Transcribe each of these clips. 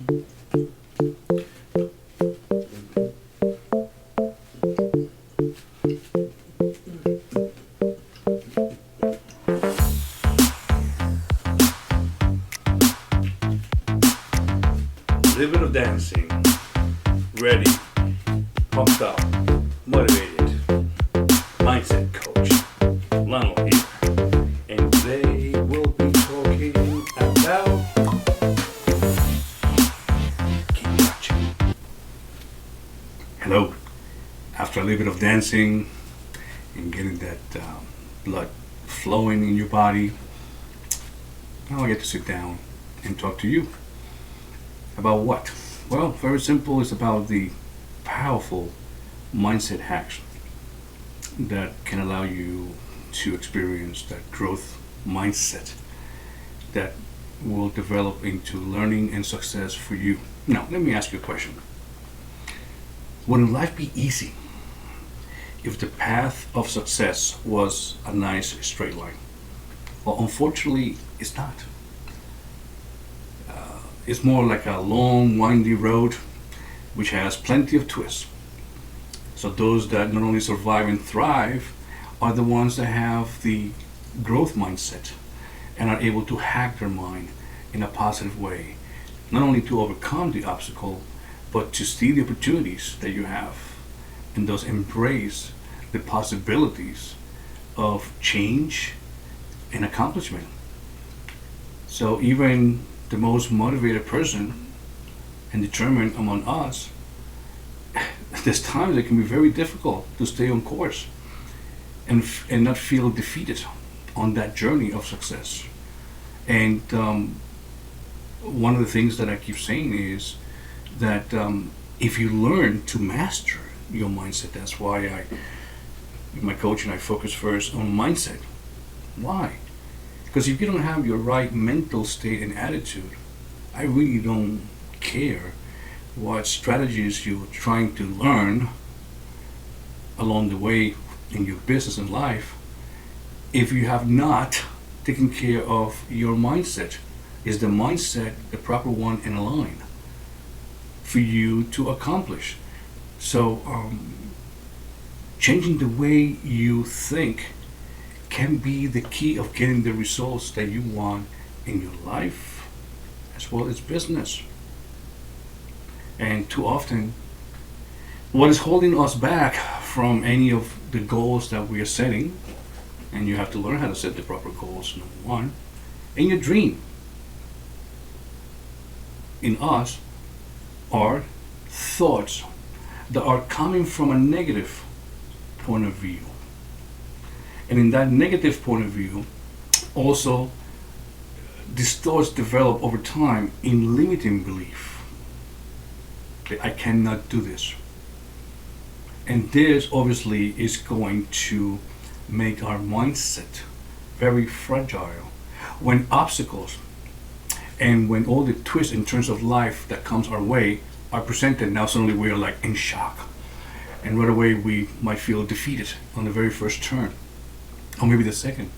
Little bit of dancing, ready, pumped up, motivated, mindset coach, Lionel here, and today we'll be talking about keep watching. Hello. After a little bit of dancing and getting that blood flowing in your body, now I get to sit down and talk to you. About what? Well, very simple. It's about the powerful mindset hacks that can allow you to experience that growth mindset that will develop into learning and success for you. Now, let me ask you a question. Would life be easy if the path of success was a nice straight line? Well, unfortunately, it's not. It's more like a long, windy road which has plenty of twists. So those that not only survive and thrive are the ones that have the growth mindset and are able to hack their mind in a positive way, not only to overcome the obstacle, but to see the opportunities that you have and thus embrace the possibilities of change and accomplishment. So even the most motivated person and determined among us, there's times it can be very difficult to stay on course and not feel defeated on that journey of success. And one of the things that I keep saying is that if you learn to master your mindset, that's why in my coaching I focus first on mindset. Why? Because if you don't have your right mental state and attitude, I really don't care what strategies you're trying to learn along the way in your business and life. If you have not taken care of your mindset, is the mindset the proper one and aligned for you to accomplish? So changing the way you think can be the key of getting the results that you want in your life as well as business. And too often, what is holding us back from any of the goals that we are setting, and you have to learn how to set the proper goals, number one, and your dream in us are thoughts that are coming from a negative point of view. And in that negative point of view, also, these thoughts develop over time in limiting belief. That I cannot do this. And this obviously is going to make our mindset very fragile. When obstacles and when all the twists and turns of life that comes our way are presented, now suddenly we are like in shock. And right away we might feel defeated on the very first turn. Or maybe the second,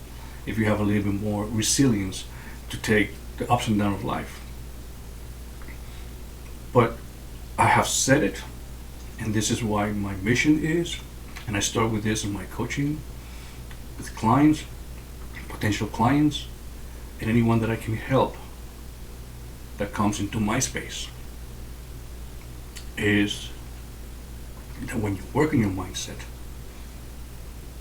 if you have a little bit more resilience to take the ups and downs of life. But I have said it, and this is why my mission is, and I start with this in my coaching with clients, potential clients, and anyone that I can help that comes into my space, is that when you work in your mindset,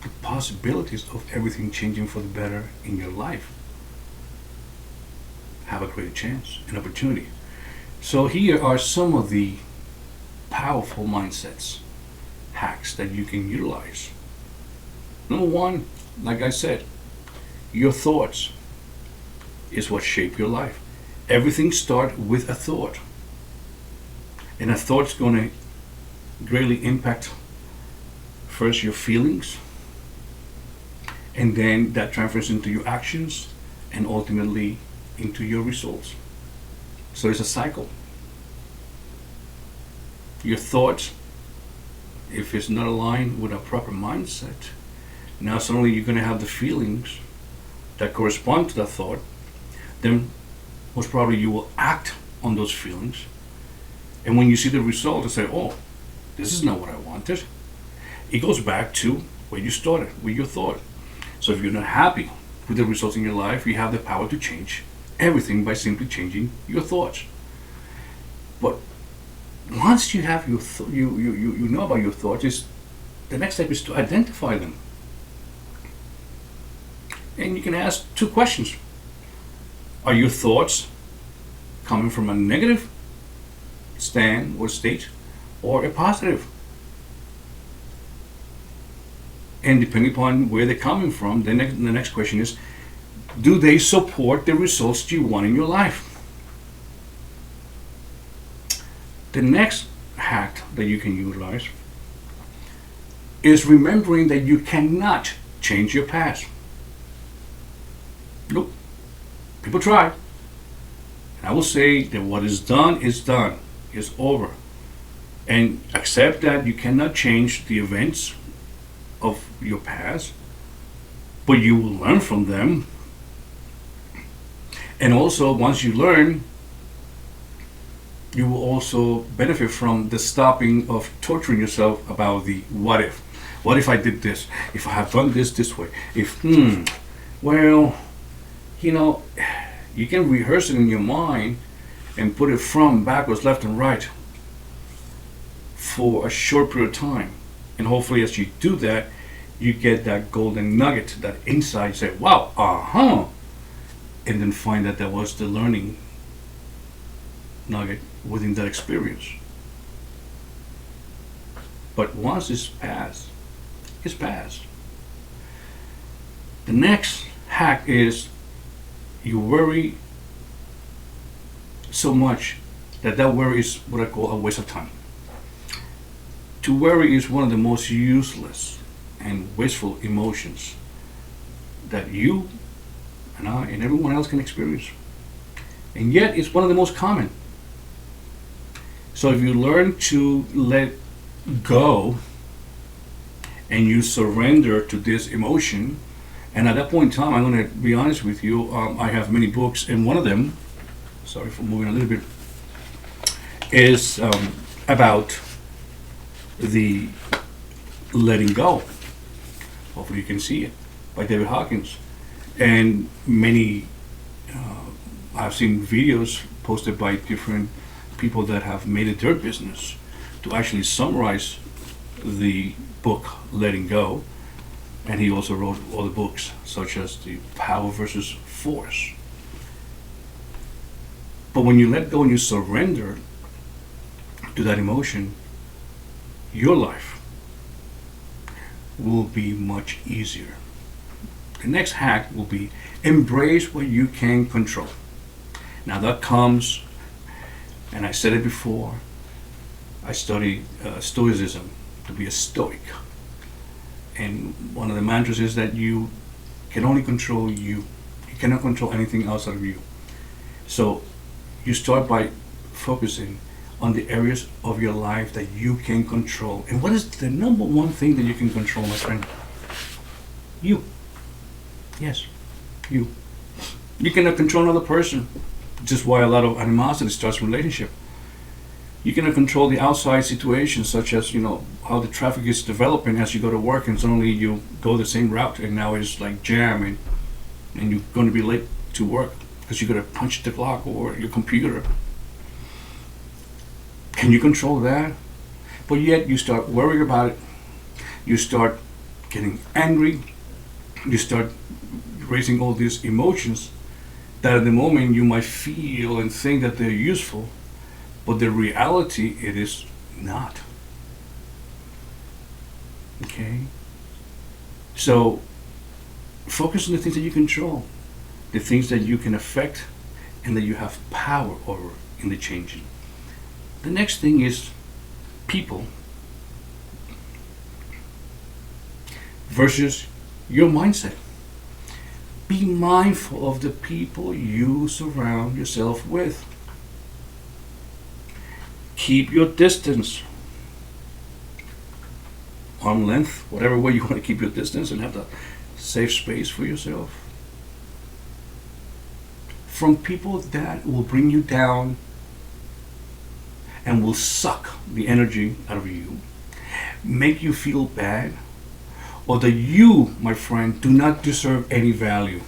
the possibilities of everything changing for the better in your life have a greater chance and opportunity. So here are some of the powerful mindsets hacks that you can utilize. Number one, like I said, your thoughts is what shape your life. Everything starts with a thought, and a thought's going to greatly impact first your feelings, and then that transfers into your actions and ultimately into your results. So it's a cycle. Your thoughts, if it's not aligned with a proper mindset, now suddenly you're going to have the feelings that correspond to that thought. Then most probably you will act on those feelings, And when you see the result and say, oh, this is not what I wanted, it goes back to where you started, with your thought. So if you're not happy with the results in your life, you have the power to change everything by simply changing your thoughts. But once you have your you know about your thoughts, is the next step is to identify them. And you can ask two questions. Are your thoughts coming from a negative stand or state, or a positive? And depending upon where they're coming from, the next question is, do they support the results you want in your life? The next hack that you can utilize is remembering that you cannot change your past. Nope. People try. And I will say that what is done, is over. And accept that you cannot change the events of your past, but you will learn from them. And also, once you learn, you will also benefit from the stopping of torturing yourself about the what if. What if I did this? If I have done this way? If, well, you can rehearse it in your mind and put it from backwards, left, and right for a short period of time. And hopefully, as you do that, you get that golden nugget, that insight, say, wow, and then find that that was the learning nugget within that experience. But once it's past, it's past. The next hack is you worry so much that worry is what I call a waste of time. To worry is one of the most useless and wasteful emotions that you and I and everyone else can experience. And yet it's one of the most common. So if you learn to let go and you surrender to this emotion, and at that point in time, I'm going to be honest with you, I have many books, and one of them, sorry for moving a little bit, is about the letting go. Hopefully you can see it, by David Hawkins. And many, I've seen videos posted by different people that have made it their business to actually summarize the book Letting Go. And he also wrote other books such as The Power versus Force. But when you let go and you surrender to that emotion, your life will be much easier. The next hack will be embrace what you can control. Now that comes, and I said it before, I studied Stoicism to be a Stoic. And one of the mantras is that you can only control you. You cannot control anything outside of you. So you start by focusing on the areas of your life that you can control. And what is the number one thing that you can control, my friend? You. Yes, you. You cannot control another person. Just why a lot of animosity starts in relationship. You cannot control the outside situations, such as, how the traffic is developing as you go to work, and suddenly you go the same route, and now it's like jam, and you're going to be late to work because you got to punch the clock or your computer. Can you control that? But yet you start worrying about it. You start getting angry. You start raising all these emotions that at the moment you might feel and think that they're useful, but the reality it is not. Okay? So focus on the things that you control, the things that you can affect and that you have power over in the changing. The next thing is people versus your mindset. Be mindful of the people you surround yourself with. Keep your distance. Arm length, whatever way you want to keep your distance and have the safe space for yourself. From people that will bring you down and will suck the energy out of you, make you feel bad, or that you, my friend, do not deserve any value.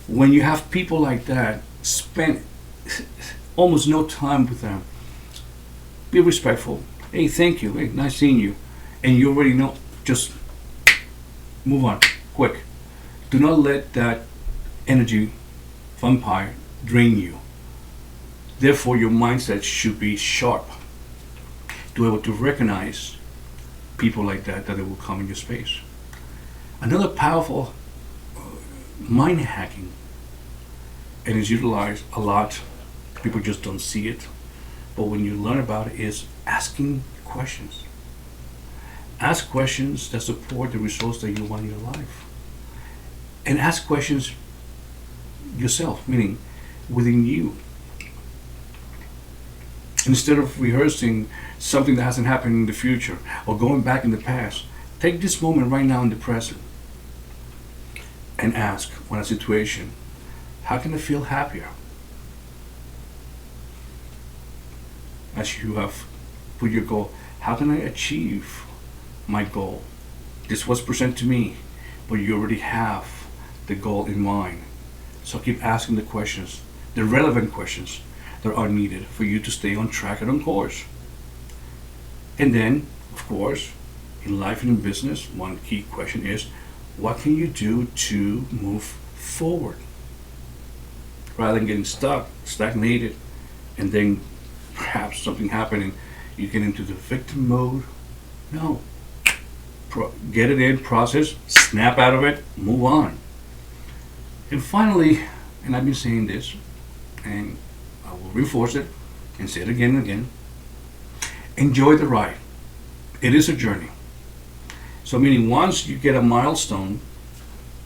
When you have people like that, spend almost no time with them. Be respectful. Hey, thank you. Hey, nice seeing you. And you already know, just move on, quick. Do not let that energy vampire drain you. Therefore, your mindset should be sharp to be able to recognize people like that they will come in your space. Another powerful mind hacking, and is utilized a lot, people just don't see it, but when you learn about it, is asking questions. Ask questions that support the results that you want in your life. And ask questions yourself, meaning within you. Instead of rehearsing something that hasn't happened in the future or going back in the past, take this moment right now in the present and ask, when a situation, how can I feel happier? As you have put your goal, how can I achieve my goal? This was presented to me, but you already have the goal in mind. So keep asking the questions, the relevant questions that are needed for you to stay on track and on course. And then, of course, in life and in business, one key question is, what can you do to move forward? Rather than getting stuck, stagnated, and then perhaps something happening, you get into the victim mode. No. Get it in, process, snap out of it, move on. And finally, and I've been saying this, and I will reinforce it and say it again and again, enjoy the ride. It is a journey. So meaning once you get a milestone,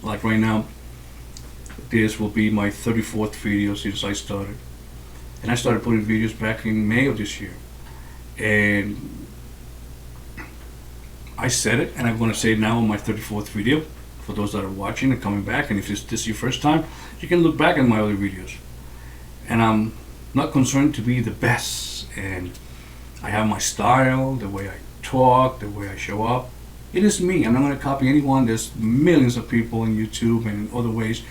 like right now, this will be my 34th video since I started. And I started putting videos back in May of this year. And I said it, and I'm going to say it now on my 34th video for those that are watching and coming back. And if this is your first time, you can look back at my other videos. And I'm not concerned to be the best. And I have my style, the way I talk, the way I show up. It is me. I'm not going to copy anyone. There's millions of people on YouTube and in other ways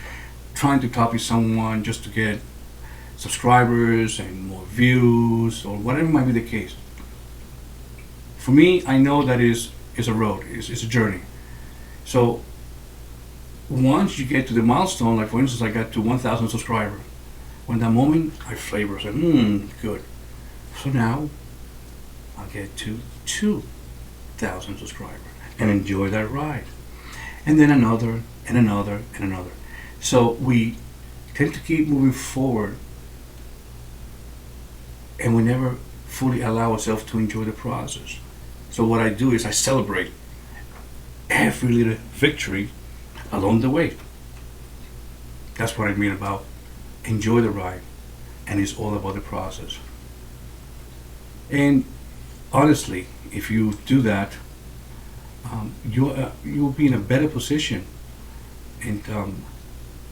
trying to copy someone just to get subscribers and more views or whatever might be the case. For me, I know that is a road, it's a journey. So once you get to the milestone, like for instance, I got to 1,000 subscribers. When that moment, I flavor, I said, good. So now I'll get to 2,000 subscribers and enjoy that ride. And then another, and another, and another. So we tend to keep moving forward, and we never fully allow ourselves to enjoy the process. So what I do is I celebrate every little victory along the way. That's what I mean about enjoy the ride, and it's all about the process. And honestly, if you do that, you'll be in a better position. And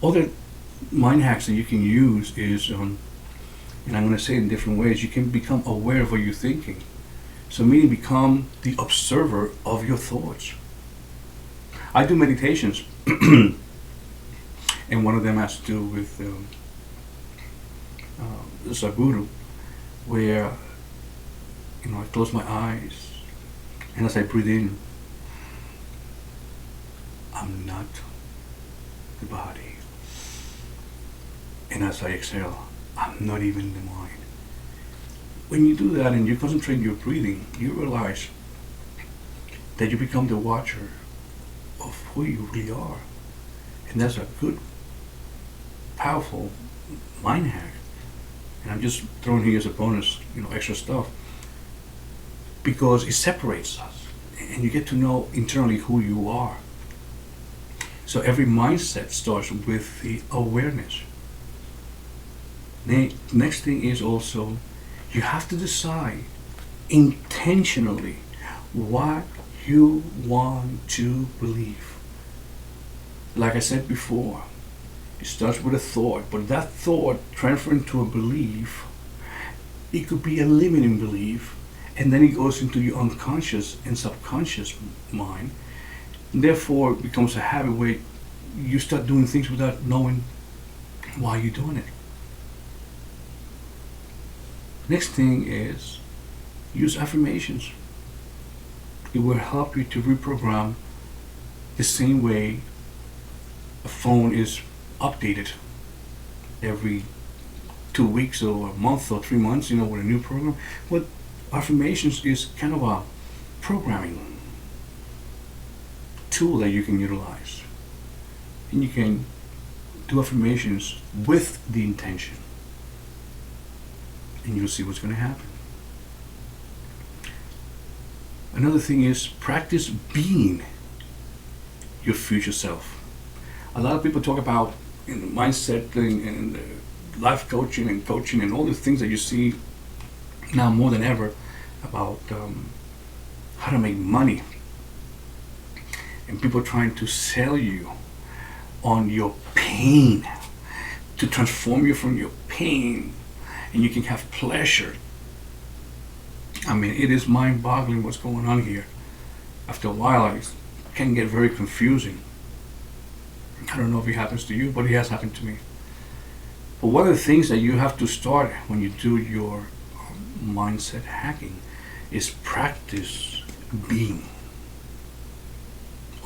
other mind hacks that you can use is, and I'm going to say it in different ways, you can become aware of what you're thinking. So meaning become the observer of your thoughts. I do meditations, and one of them has to do with Sadhguru, where I close my eyes, and as I breathe in, I'm not the body, and as I exhale, I'm not even the mind. When you do that and you concentrate on your breathing, you realize that you become the watcher of who you really are. And that's a good, powerful mind hack. And I'm just throwing here as a bonus, extra stuff, because it separates us and you get to know internally who you are. So every mindset starts with the awareness. The next thing is also, you have to decide intentionally what you want to believe. Like I said before, it starts with a thought, but that thought transferred into a belief It could be a limiting belief, and then it goes into your unconscious and subconscious mind. Therefore, it becomes a habit where you start doing things without knowing why you're doing it. Next thing is use affirmations. It will help you to reprogram the same way a phone is updated every 2 weeks or a month or 3 months, with a new program. What affirmations is kind of a programming tool that you can utilize. And you can do affirmations with the intention. And you'll see what's going to happen. Another thing is practice being your future self. A lot of people talk about in mindset thing and life coaching and all the things that you see now more than ever about how to make money, and people trying to sell you on your pain, to transform you from your pain, and you can have pleasure. I mean, it is mind-boggling what's going on here. After a while, it can get very confusing. I don't know if it happens to you, but it has happened to me. But one of the things that you have to start when you do your mindset hacking is practice being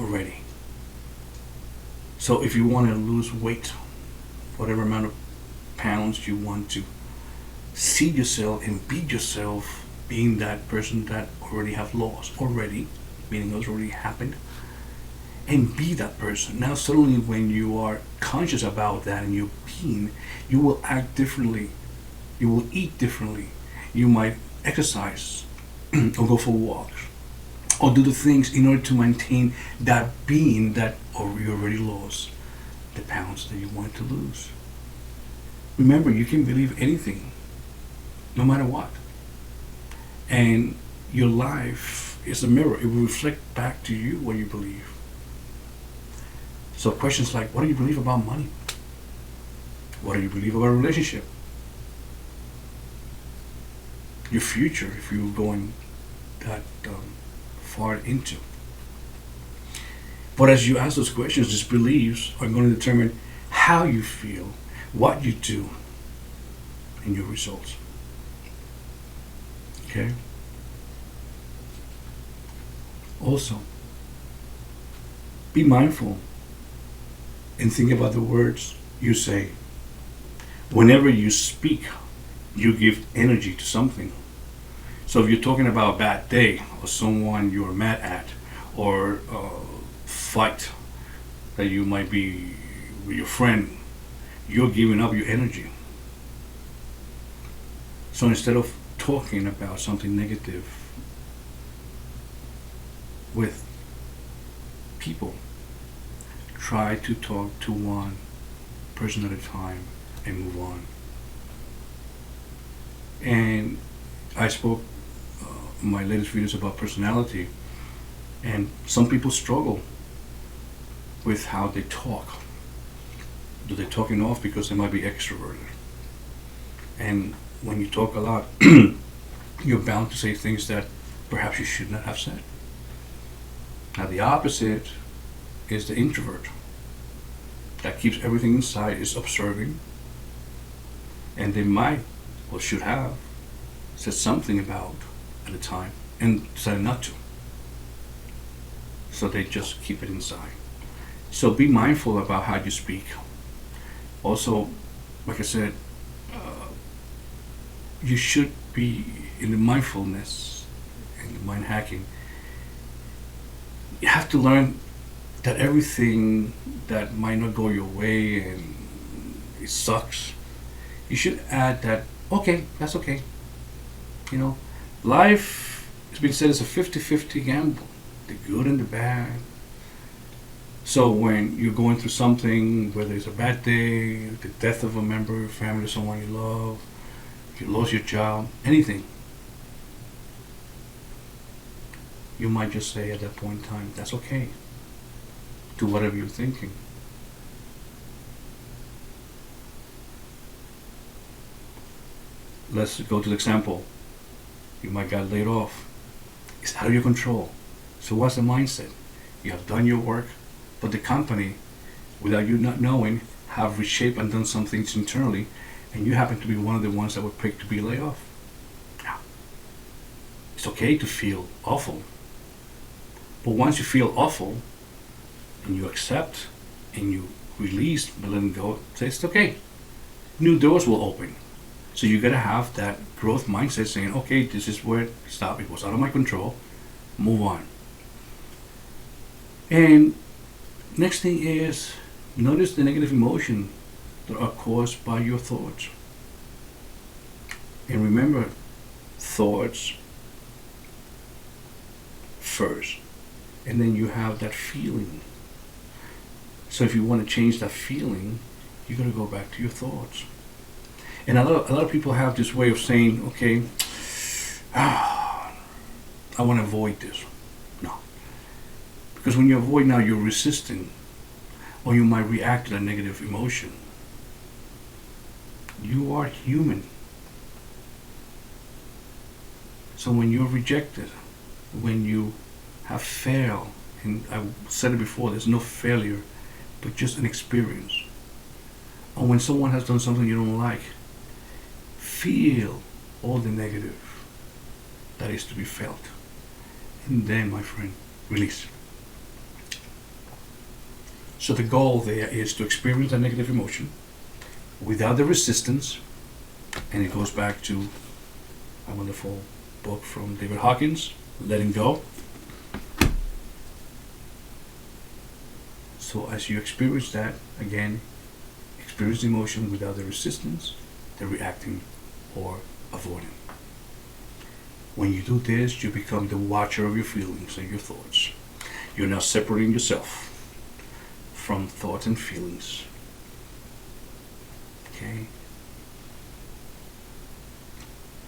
already. So if you want to lose weight, whatever amount of pounds you want to, see yourself and be yourself being that person that already have lost already, meaning it's already happened, and be that person. Now suddenly when you are conscious about that and you're being, you will act differently, you will eat differently, you might exercise or go for walks or do the things in order to maintain that being that you already lost the pounds that you want to lose. Remember, you can believe anything, no matter what. And your life is a mirror. It will reflect back to you what you believe. So questions like, what do you believe about money? What do you believe about a relationship? Your future, if you're going that far into. But as you ask those questions, these beliefs are going to determine how you feel, what you do, and your results. Okay? Also, be mindful and think about the words you say. Whenever you speak, you give energy to something. So if you're talking about a bad day or someone you're mad at or a fight that you might be with your friend, you're giving up your energy. So instead of talking about something negative with people, try to talk to one person at a time and move on. And I spoke in my latest videos about personality, and some people struggle with how they talk. Do they talking off because they might be extroverted? And when you talk a lot, you're bound to say things that perhaps you should not have said. Now the opposite is the introvert that keeps everything inside, is observing, and they might or should have said something about at the time and decided not to. So they just keep it inside. So be mindful about how you speak. Also, like I said, you should be in the mindfulness and the mind hacking. You have to learn that everything that might not go your way and it sucks, you should add that, okay, that's okay. Life, it's been said, is a 50-50 gamble, the good and the bad. So when you're going through something, whether it's a bad day, the death of a member of your family, someone you love, you lost your job, anything, you might just say at that point in time, that's okay. Do whatever you're thinking. let's go to the example. You might get laid off. It's out of your control. So what's the mindset? You have done your work, but the company, without you not knowing, have reshaped and done some things internally, and you happen to be one of the ones that were picked to be laid off. Now, it's okay to feel awful, but once you feel awful and you accept and you release by letting go, say it's okay. New doors will open. So you gotta have that growth mindset saying, okay, this is where it stopped. It was out of my control. Move on. And next thing is, notice the negative emotion that are caused by your thoughts. And remember, thoughts first, and then you have that feeling. So if you want to change that feeling, you gotta go back to your thoughts. And a lot of people have this way of saying, okay, I want to avoid this. No. Because when you avoid now, you're resisting, or you might react to a negative emotion. You are human. So when you're rejected, when you have failed, and I said it before, there's no failure, but just an experience. Or when someone has done something you don't like, feel all the negative that is to be felt. And then, my friend, release. So the goal there is to experience a negative emotion without the resistance. And it goes back to a wonderful book from David Hawkins, Letting Go. So as you experience that, again, experience the emotion without the resistance, the reacting, or avoiding. When you do this, you become the watcher of your feelings and your thoughts. You're now separating yourself from thoughts and feelings. Okay?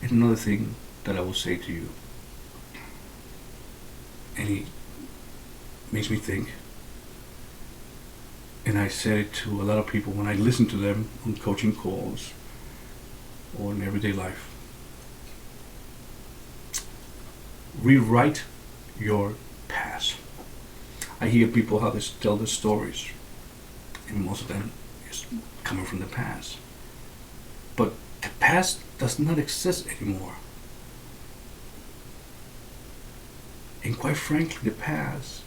And another thing that I will say to you, and it makes me think, and I said it to a lot of people when I listen to them on coaching calls or in everyday life. Rewrite your past. I hear people how they tell their stories, and most of them is coming from the past. But the past does not exist anymore. And quite frankly, the past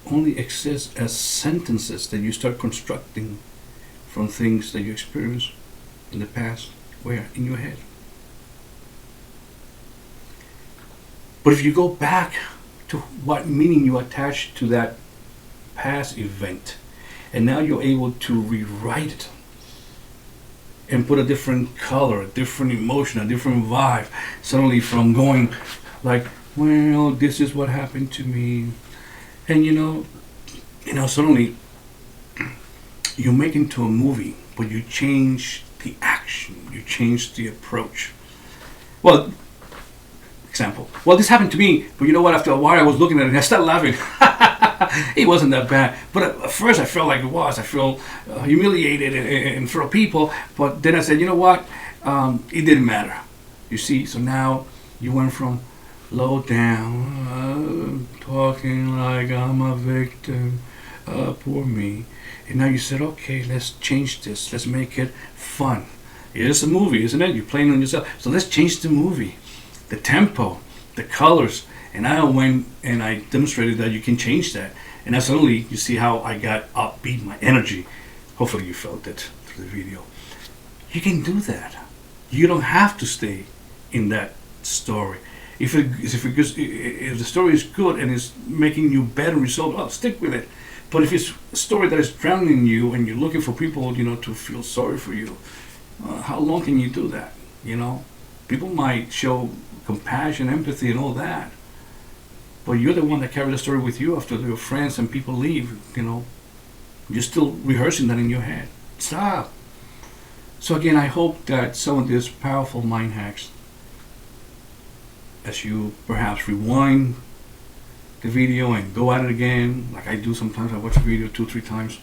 only exists as sentences that you start constructing from things that you experienced in the past, where? In your head. But if you go back to what meaning you attach to that past event, and now you're able to rewrite it and put a different color, a different emotion, a different vibe, suddenly from going like, well, this is what happened to me, and you know, suddenly you make into a movie, but you change the action, you change the approach. Well, example. Well, this happened to me, but you know what? After a while, I was looking at it and I started laughing. It wasn't that bad, but at first I felt like it was. I felt humiliated in front of people, but then I said, you know what? It didn't matter. You see, so now you went from low down, talking like I'm a victim, poor me. And now you said, okay, let's change this. Let's make it fun. It is a movie, isn't it? You're playing on yourself. So let's change the movie, the tempo, the colors. And I went and I demonstrated that you can change that. And that's suddenly you see how I got upbeat, my energy. Hopefully you felt it through the video. You can do that. You don't have to stay in that story. If the story is good and is making you better result, well, stick with it. But if it's a story that is drowning you and you're looking for people, to feel sorry for you, how long can you do that? People might show compassion, empathy, and all that, but you're the one that carries the story with you after your friends and people leave. You're still rehearsing that in your head. Stop. So again, I hope that some of these powerful mind hacks, as you perhaps rewind the video and go at it again, like I do sometimes. I watch a video 2-3 times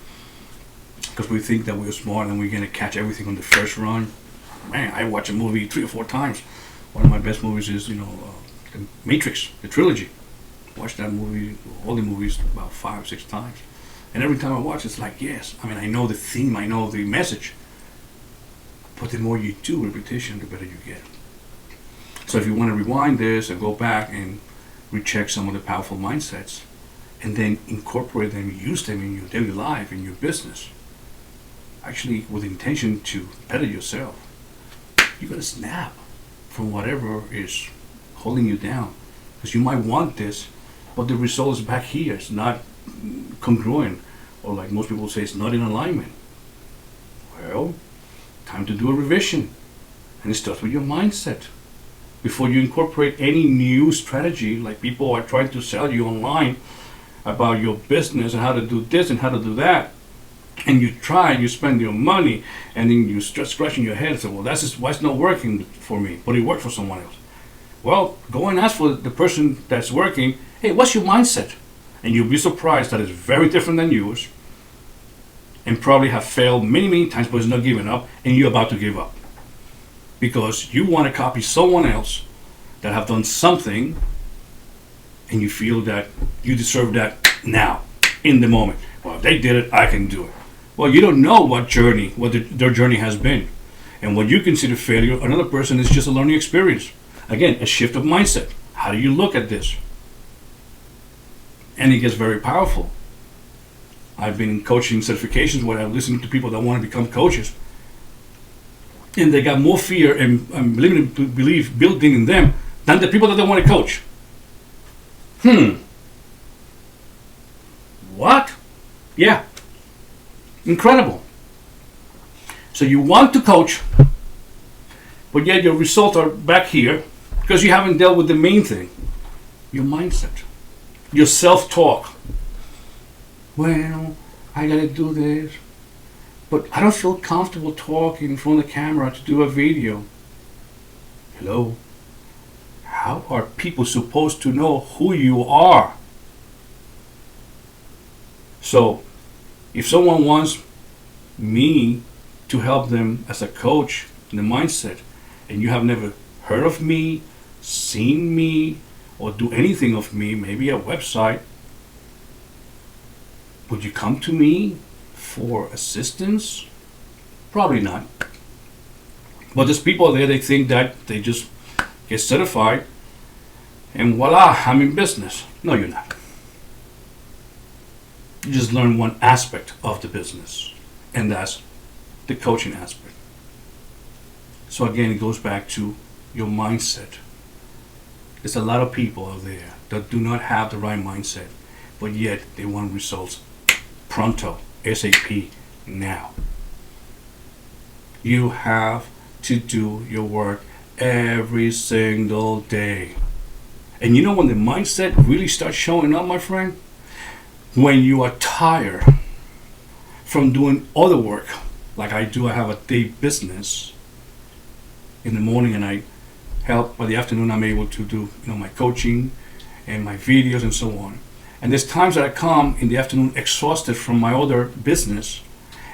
because we think that we're smart and we're going to catch everything on the first run. man, I watch a movie 3 or 4 times. One of my best movies is, The Matrix, the trilogy. Watch that movie, all the movies, about 5 or 6 times. And every time I watch, it's like, yes. I mean, I know the theme, I know the message. But the more you do repetition, the better you get. So if you want to rewind this and go back and recheck some of the powerful mindsets, and then incorporate them, use them in your daily life, in your business, actually with the intention to better yourself, you got to snap from whatever is holding you down. Because you might want this, but the result is back here. It's not congruent, or like most people say, it's not in alignment. Well, time to do a revision. And it starts with your mindset. Before you incorporate any new strategy, like people are trying to sell you online about your business and how to do this and how to do that, and you try, you spend your money, and then you start scratching your head and say, well, that's just why it's not working for me, but it worked for someone else. Well, go and ask for the person that's working, hey, what's your mindset? And you'll be surprised that it's very different than yours, and probably have failed many, many times, but it's not giving up, and you're about to give up. Because you want to copy someone else that have done something, and you feel that you deserve that now, in the moment. Well, if they did it, I can do it. Well, you don't know what their journey has been. And what you consider failure, another person is just a learning experience. Again, a shift of mindset. How do you look at this? And it gets very powerful. I've been in coaching certifications where I'm listening to people that want to become coaches. And they got more fear and limited belief built in them than the people that don't want to coach. What? Yeah. Incredible. So you want to coach, but yet your results are back here because you haven't dealt with the main thing, your mindset, your self-talk. Well, I gotta do this, but I don't feel comfortable talking in front of the camera to do a video. Hello? How are people supposed to know who you are? So, if someone wants me to help them as a coach in the mindset, and you have never heard of me, seen me, or do anything of me, maybe a website, would you come to me for assistance? Probably not. But there's people there, they think that they just get certified and voila, I'm in business. No, you're not. You just learn one aspect of the business, and that's the coaching aspect. So again, it goes back to your mindset. There's a lot of people out there that do not have the right mindset, but yet they want results pronto, ASAP, now. You have to do your work every single day. And you know when the mindset really starts showing up, my friend? When you are tired from doing other work, like I do. I have a day business in the morning, and I help. By the afternoon, I'm able to do my coaching and my videos and so on. And there's times that I come in the afternoon exhausted from my other business,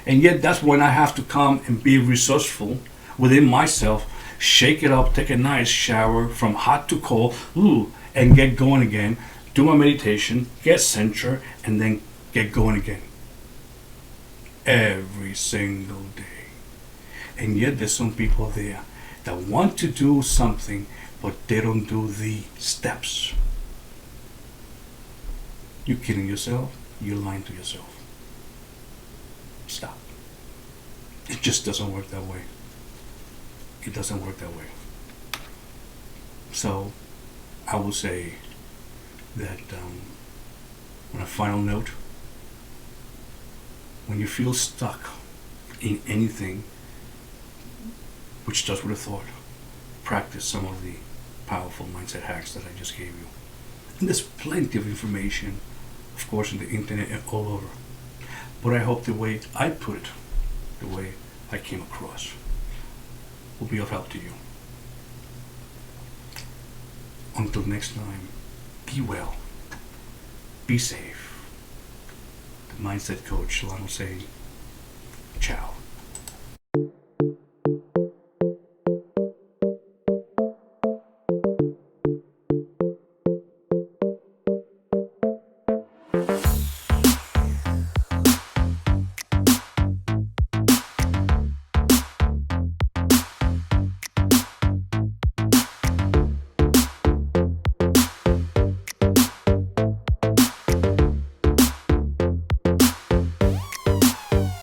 and yet that's when I have to come and be resourceful within myself, shake it up, take a nice shower from hot to cold, and get going again. Do my meditation, get centered, and then get going again. Every single day. And yet there's some people there that want to do something, but they don't do the steps. You're kidding yourself. You're lying to yourself. Stop. It just doesn't work that way. It doesn't work that way. So, I will say that on a final note, when you feel stuck in anything, which starts with a thought, practice some of the powerful mindset hacks that I just gave you. And there's plenty of information, of course, on the internet and all over. But I hope the way I put it, the way I came across, will be of help to you. Until next time, be well, be safe. The Mindset Coach, Lionel saying, ciao.